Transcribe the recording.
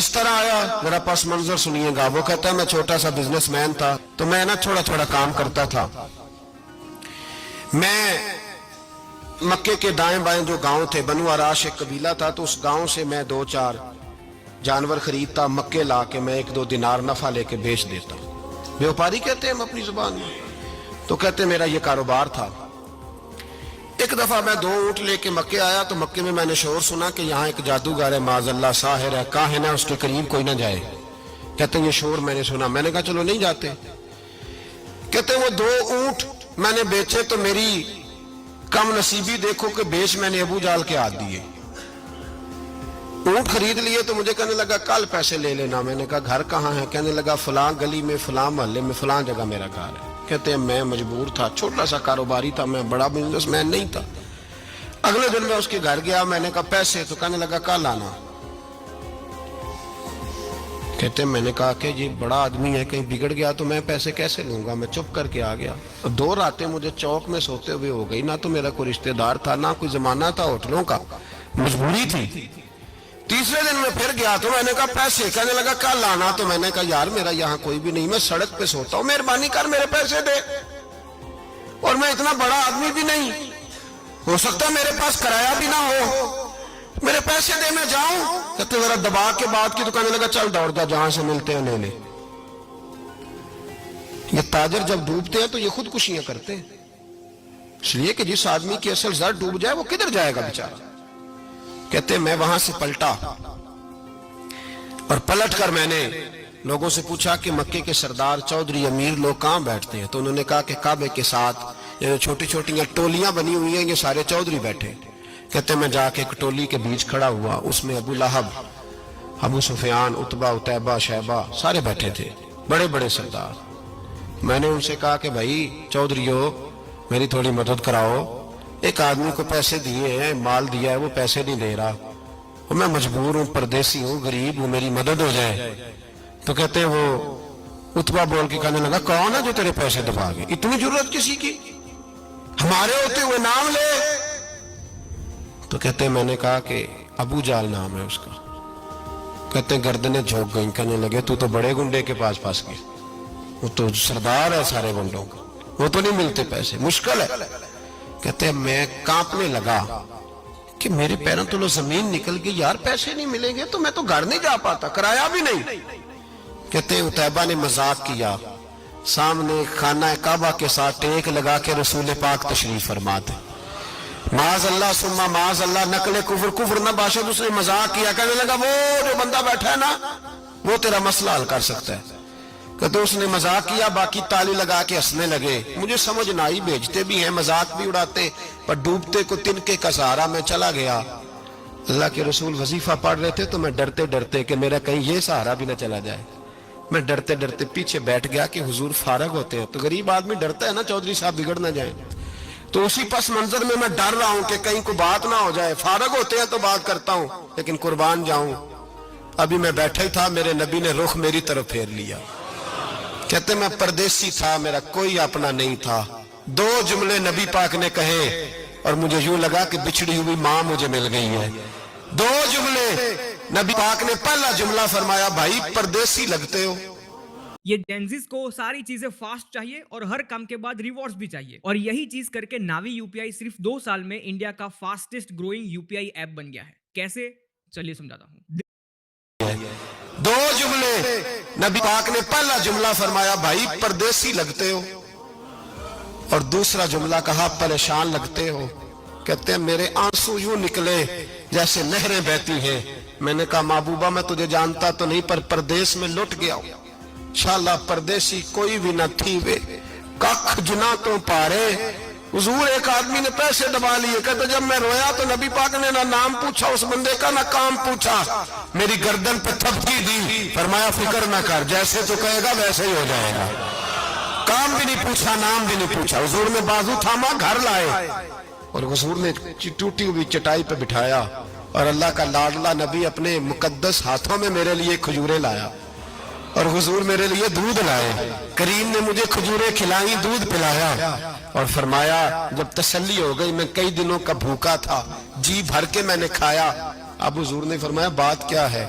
کس طرح آیا ذرا پس منظر سنیے گا. وہ کہتا ہے میں چھوٹا سا بزنس مین تھا تو میں نا تھوڑا تھوڑا کام کرتا تھا. میں مکے کے دائیں بائیں جو گاؤں تھے، بنو آراش ایک قبیلہ تھا، تو اس گاؤں سے میں 2-4 جانور خریدتا، مکے لا کے میں 1-2 دینار نفع لے کے بیچ دیتا. بیوپاری کہتے ہیں ہم اپنی زبان میں. تو کہتے میرا یہ کاروبار تھا. ایک دفعہ میں 2 اونٹ لے کے مکے آیا تو مکے میں نے شور سنا کہ یہاں ایک جادوگر ہے، معاذ اللہ ساحر ہے، کاہن ہے، اس کے قریب کوئی نہ جائے. کہتے ہیں یہ شور میں نے سنا. میں نے کہا چلو نہیں جاتے. کہتے ہیں وہ 2 اونٹ میں نے بیچے تو میری کم نصیبی دیکھو کہ بیچ میں نے ابو جال کے ہاتھ دیے. اونٹ خرید لیے تو مجھے کہنے لگا کل پیسے لے لینا. میں نے کہا گھر کہاں ہے؟ کہنے لگا فلاں گلی میں، فلاں محلے میں، فلاں جگہ میرا گھر ہے. کہتے ہیں میں مجبور تھا، چھوٹا سا کاروباری تھا، میں بڑا بزنس مین نہیں تھا. اگلے دن میں اس کے گھر گیا. میں نے کہا پیسے؟ تو کہنے لگا کل آنا. کہتے ہیں میں نے کہا کہ یہ بڑا آدمی ہے، کہیں بگڑ گیا تو میں پیسے کیسے لوں گا. میں چپ کر کے آ گیا. 2 راتیں مجھے چوک میں سوتے ہوئے ہو گئی. نہ تو میرا کوئی رشتہ دار تھا، نہ کوئی زمانہ تھا ہوٹلوں کا، مجبوری تھی. تیسرے دن میں پھر گیا تو میں نے کہا پیسے؟ کہنے لگا کل آنا. تو میں نے کہا یار میرا یہاں کوئی بھی نہیں، میں سڑک پہ سوتا ہوں، مہربانی کر میرے پیسے دے. اور میں اتنا بڑا آدمی بھی نہیں، ہو سکتا میرے پاس کرایہ بھی نہ ہو، میرے پیسے دے میں جاؤں. کہتے ذرا دبا کے بات کی تو کہنے لگا چل دوڑ جا، جہاں سے ملتے ہیں لے لے. یہ تاجر جب ڈوبتے ہیں تو یہ خودکشیاں کرتے ہیں، اس لیے کہ جس آدمی کی اصل زر ڈوب جائے وہ کدھر جائے گا بیچارہ. کہتے ہیں میں وہاں سے پلٹا اور پلٹ کر میں نے لوگوں سے پوچھا کہ مکے کے سردار چودھری امیر لوگ کہاں بیٹھتے ہیں. تو انہوں نے کہا کہ کعبے کے ساتھ یہ چھوٹی چھوٹی ٹولیاں بنی ہوئی ہیں، یہ سارے چودھری بیٹھے. کہتے ہیں میں جا کے ایک ٹولی کے بیچ کھڑا ہوا، اس میں ابو لہب، ابو سفیان، عتبہ، عتیبہ، شیبہ سارے بیٹھے تھے، بڑے بڑے سردار. میں نے ان سے کہا کہ بھائی چودھریو میری تھوڑی مدد کراؤ، ایک آدمی کو پیسے دیے ہیں، مال دیا ہے، وہ پیسے نہیں دے رہا، میں مجبور ہوں، پردیسی ہوں، غریب ہوں، میری مدد ہو جائے. تو کہتے ہیں وہ عتبہ بول کے کہنے لگا کون ہے جو تیرے پیسے دبا گئے؟ اتنی ضرورت کسی کی؟ ہمارے ہوتے ہوئے نام لے. تو کہتے ہیں میں نے کہا کہ ابو جال نام ہے اس کا. کہتے ہیں گردنیں جھوک گئیں. کہنے لگے تو بڑے گنڈے کے پاس پھنس گئے، وہ تو سردار ہے سارے گنڈوں کا، وہ تو نہیں ملتے پیسے، مشکل ہے. کہتے ہیں میں کانپنے لگا کہ میرے پیروں تو زمین نکل گئی، یار پیسے نہیں ملیں گے تو میں تو گھر نہیں جا پاتا، کرایہ بھی نہیں. کہتے ہیں عتیبہ نے مذاق کیا، سامنے خانہ کعبہ کے ساتھ ٹیک لگا کے رسول پاک تشریف فرماتے، معاذ اللہ ثم معاذ اللہ، نقل کفر نہ باشد. اس نے مذاق کیا، کہنے لگا وہ جو بندہ بیٹھا ہے نا وہ تیرا مسئلہ حل کر سکتا ہے. کہتے اس نے مذاق کیا، باقی تالی لگا کے ہنسنے لگے. مجھے سمجھ نہ آئی، بھیجتے بھی ہیں، مذاق بھی اڑاتے، پر ڈوبتے کو تنکے کا سہارا میں چلا گیا. اللہ کے رسول وظیفہ پڑھ رہے تھے تو میں ڈرتے ڈرتے کہ میرا کہیں یہ سہارا بھی نہ چلا جائے، میں ڈرتے ڈرتے پیچھے بیٹھ گیا کہ حضور فارغ ہوتے ہیں. تو غریب آدمی ڈرتا ہے نا چودھری صاحب بگڑ نہ جائیں. تو اسی پس منظر میں ڈر رہا ہوں کہ کہیں کوئی بات نہ ہو جائے. فارغ ہوتے ہیں تو بات کرتا ہوں لیکن قربان جاؤں. ابھی میں بیٹھا ہی تھا، میرے نبی نے رخ میری طرف پھیر لیا. کہتے میں پردیسی تھا، میرا کوئی اپنا نہیں تھا. 2 جملے نبی پاک نے کہے اور مجھے یوں لگا کہ بچھڑی ہوئی ماں مجھے مل گئی ہے. 2 جملے نبی پاک نے. پہلا جملہ فرمایا بھائی پردیسی لگتے ہو. یہ جینزیز کو ساری چیزیں فاسٹ چاہیے اور ہر کام کے بعد ریوارڈز بھی چاہیے، اور یہی چیز کر کے ناوی یو پی آئی صرف 2 سال میں انڈیا کا فاسٹسٹ گروئنگ یو پی آئی ایپ بن گیا ہے. کیسے؟ چلیے سمجھاتا ہوں. 2 جملے نبی پاک نے. پہلا جملہ فرمایا بھائی پردیسی لگتے ہو، اور دوسرا جملہ کہا پریشان لگتے ہو. کہتے ہیں میرے آنسو یوں نکلے جیسے نہریں بہتی ہیں. میں نے کہا محبوبہ میں تجھے جانتا تو نہیں، پر پردیس میں لٹ گیا ہوں. انشاءاللہ پردیسی کوئی بھی نہ تھی وے کخ جنا تو پارے. حضور ایک آدمی نے پیسے دبا لیے. کہتے جب میں رویا تو نبی پاک نے نہ نام پوچھا اس بندے کا، نہ کام پوچھا، میری گردن پہ تھپکی دی، فرمایا فکر نہ کر، جیسے تو کہے گا ویسے ہی ہو جائے گا. کام بھی نہیں پوچھا، نام بھی نہیں پوچھا. حضور نے بازو تھاما، گھر لائے، اور حضور نے ٹوٹی ہوئی چٹائی پہ بٹھایا، اور اللہ کا لاڈلا نبی اپنے مقدس ہاتھوں میں میرے لیے کھجوریں لایا، اور حضور میرے لیے دودھ لائے. کریم نے مجھے کھجوریں کھلائیں، دودھ پلایا، اور فرمایا جب تسلی ہو گئی، میں کئی دنوں کا بھوکا تھا، جی بھر کے میں نے کھایا. اب حضور نے فرمایا بات کیا ہے؟